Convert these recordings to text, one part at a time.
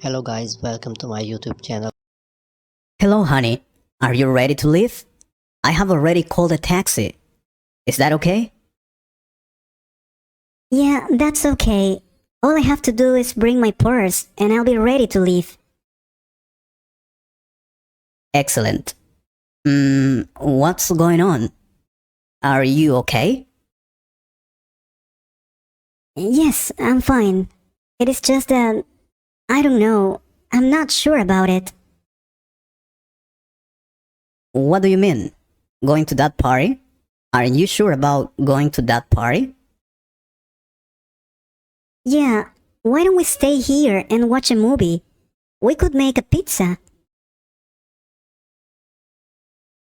Hello guys, welcome to my YouTube channel. Hello, honey. Are you ready to leave? I have already called a taxi. Is that okay? Yeah, that's okay. All I have to do is bring my purse and I'll be ready to leave. Excellent. What's going on? Are you okay? Yes, I'm fine. It is just that, I don't know, I'm not sure about it. What do you mean? Going to that party? Aren't you sure about going to that party? Yeah, why don't we stay here and watch a movie? We could make a pizza.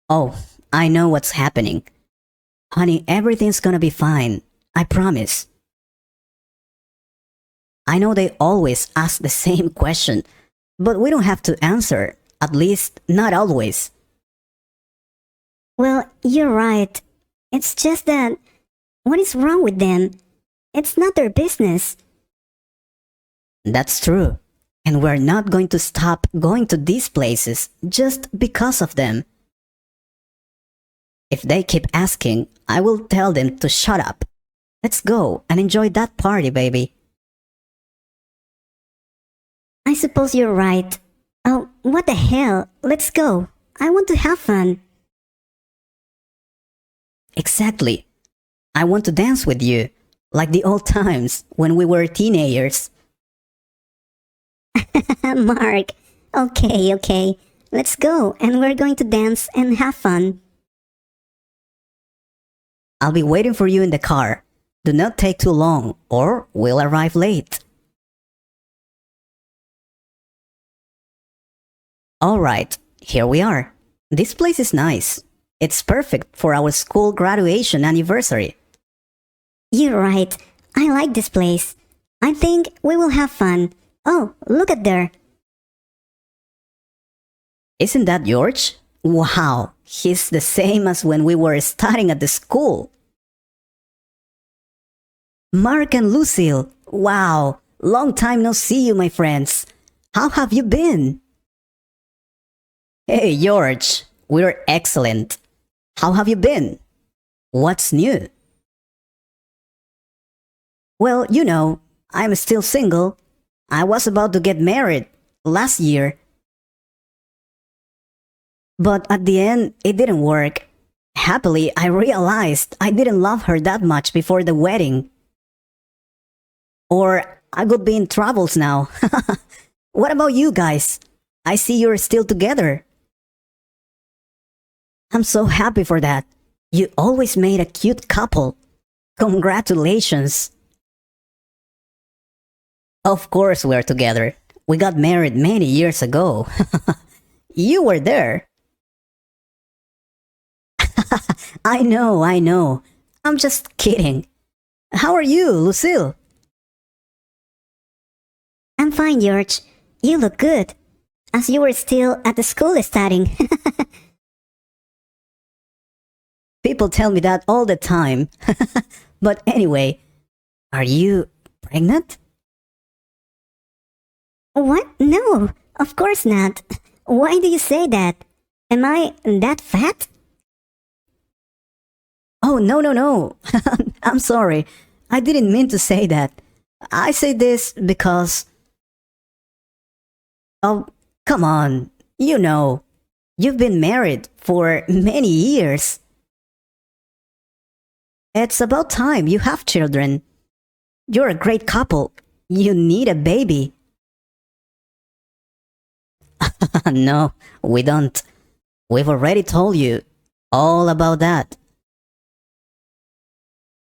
Oh, I know what's happening. Honey, everything's gonna be fine. I promise. I know they always ask the same question, but we don't have to answer. At least, not always. Well, you're right. It's just that, what is wrong with them? It's not their business. That's true. And we're not going to stop going to these places just because of them. If they keep asking, I will tell them to shut up. Let's go and enjoy that party, baby. I suppose you're right. Oh, what the hell? Let's go. I want to have fun. Exactly. I want to dance with you, like the old times when we were teenagers. Mark. Okay. Let's go and we're going to dance and have fun. I'll be waiting for you in the car. Do not take too long or we'll arrive late. Alright, here we are. This place is nice. It's perfect for our school graduation anniversary. You're right. I like this place. I think we will have fun. Oh, look at there. Isn't that George? Wow, he's the same as when we were studying at the school. Mark and Lucille, wow, long time no see you, my friends. How have you been? Hey, George, we're excellent. How have you been? What's new? Well, you know, I'm still single. I was about to get married last year. But at the end, it didn't work. Happily, I realized I didn't love her that much before the wedding. Or I could be in troubles now. What about you guys? I see you're still together. I'm so happy for that. You always made a cute couple. Congratulations. Of course we're together. We got married many years ago. You were there. I know. I'm just kidding. How are you, Lucille? I'm fine, George. You look good. As you were still at the school studying. People tell me that all the time. But anyway, are you pregnant? What? No, of course not. Why do you say that? Am I that fat? Oh, no. I'm sorry. I didn't mean to say that. I say this because... Oh, come on. You know, you've been married for many years. It's about time you have children. You're a great couple. You need a baby. No, we don't. We've already told you all about that.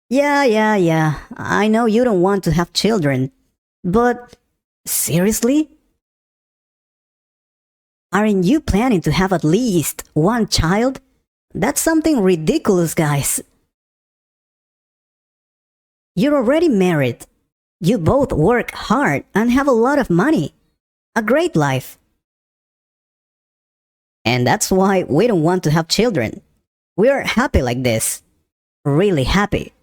Yeah. I know you don't want to have children. But seriously? Aren't you planning to have at least one child? That's something ridiculous, guys. You're already married. You both work hard and have a lot of money. A great life. And that's why we don't want to have children. We're happy like this. Really happy.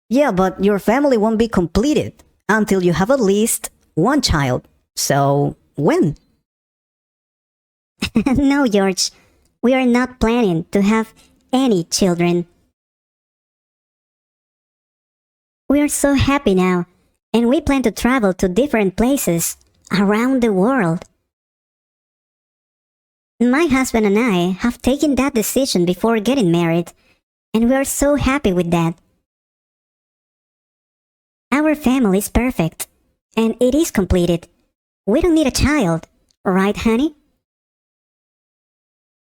Yeah, but your family won't be completed until you have at least one child. So, when? No, George. We are not planning to have any children. We are so happy now, and we plan to travel to different places around the world. My husband and I have taken that decision before getting married, and we are so happy with that. Our family is perfect, and it is completed. We don't need a child, right, honey?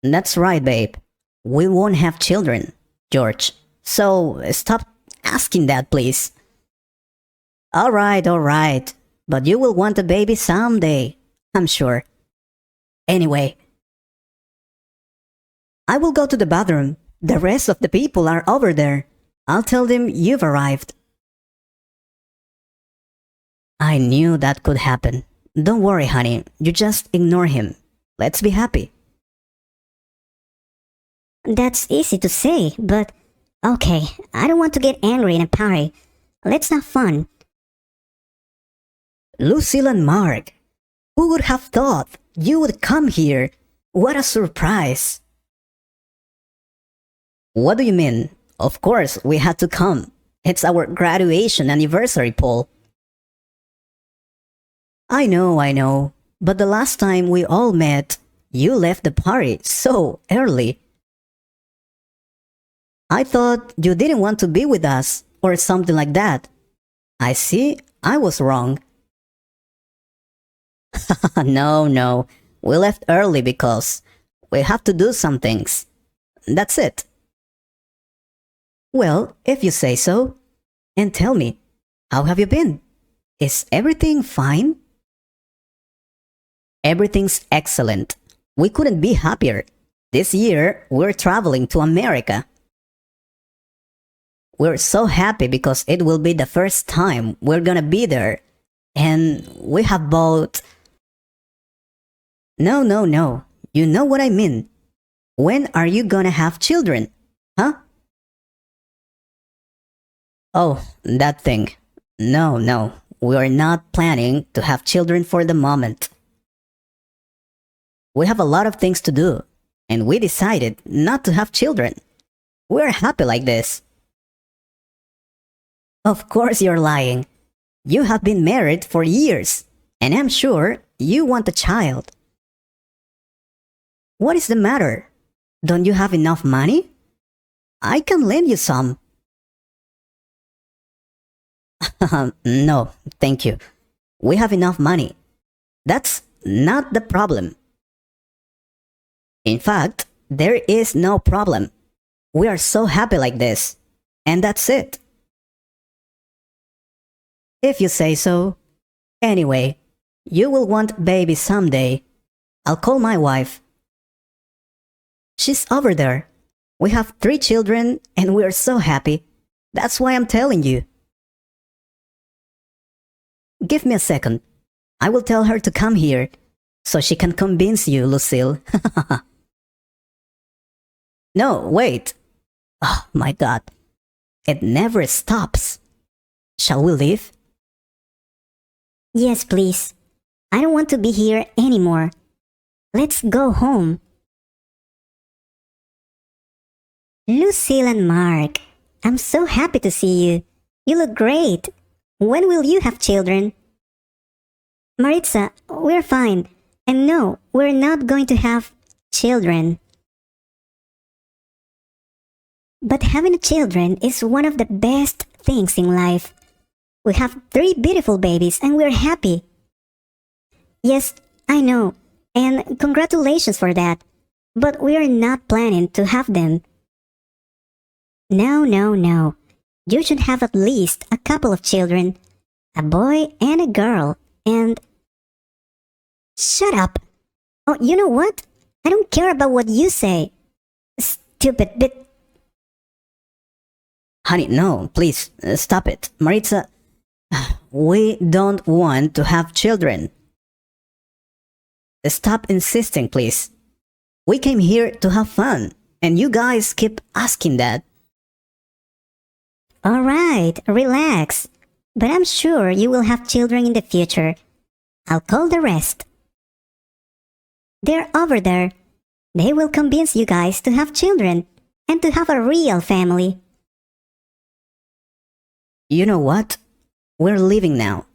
That's right, babe. We won't have children, George. So, stop asking that, please. All right. But you will want a baby someday, I'm sure. Anyway, I will go to the bathroom. The rest of the people are over there. I'll tell them you've arrived. I knew that could happen. Don't worry, honey. You just ignore him. Let's be happy. That's easy to say, but okay, I don't want to get angry in a party. Let's have fun. Lucille and Mark, who would have thought you would come here? What a surprise. What do you mean? Of course, we had to come. It's our graduation anniversary, Paul. I know. But the last time we all met, you left the party so early. I thought you didn't want to be with us or something like that. I see, I was wrong. No. We left early because we have to do some things. That's it. Well, if you say so. And tell me, how have you been? Is everything fine? Everything's excellent. We couldn't be happier. This year, we're traveling to America. We're so happy because it will be the first time we're gonna be there. And we have bought... No. You know what I mean. When are you gonna have children? Huh? Oh, that thing. No. We are not planning to have children for the moment. We have a lot of things to do, and we decided not to have children. We're happy like this. Of course you're lying. You have been married for years, and I'm sure you want a child. What is the matter? Don't you have enough money? I can lend you some. No, thank you. We have enough money. That's not the problem. In fact, there is no problem. We are so happy like this. And that's it. If you say so. Anyway, you will want baby someday. I'll call my wife. She's over there. We have 3 children and we are so happy. That's why I'm telling you. Give me a second. I will tell her to come here so she can convince you, Lucille. No, wait. Oh my God. It never stops. Shall we leave? Yes, please. I don't want to be here anymore. Let's go home. Lucille and Mark, I'm so happy to see you. You look great. When will you have children? Maritza, we're fine. And no, we're not going to have children. But having children is one of the best things in life. We have 3 beautiful babies and we're happy. Yes, I know. And congratulations for that. But we are not planning to have them. No. You should have at least a couple of children. A boy and a girl. And... Shut up. Oh, you know what? I don't care about what you say. Stupid bit. Honey, no, please, stop it. Maritza, we don't want to have children. Stop insisting, please. We came here to have fun, and you guys keep asking that. Alright, relax. But I'm sure you will have children in the future. I'll call the rest. They're over there. They will convince you guys to have children and to have a real family. You know what? We're leaving now.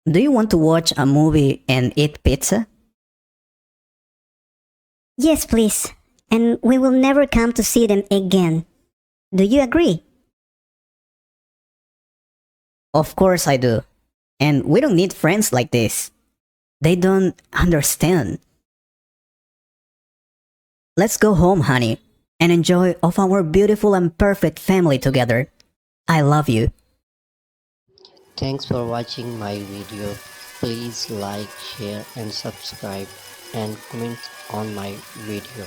Do you want to watch a movie and eat pizza? Yes, please. And we will never come to see them again. Do you agree? Of course I do. And we don't need friends like this. They don't understand. Let's go home, honey, and enjoy of our beautiful and perfect family together. I love you. Thanks for watching my video. Please like, share and subscribe and comment on my video.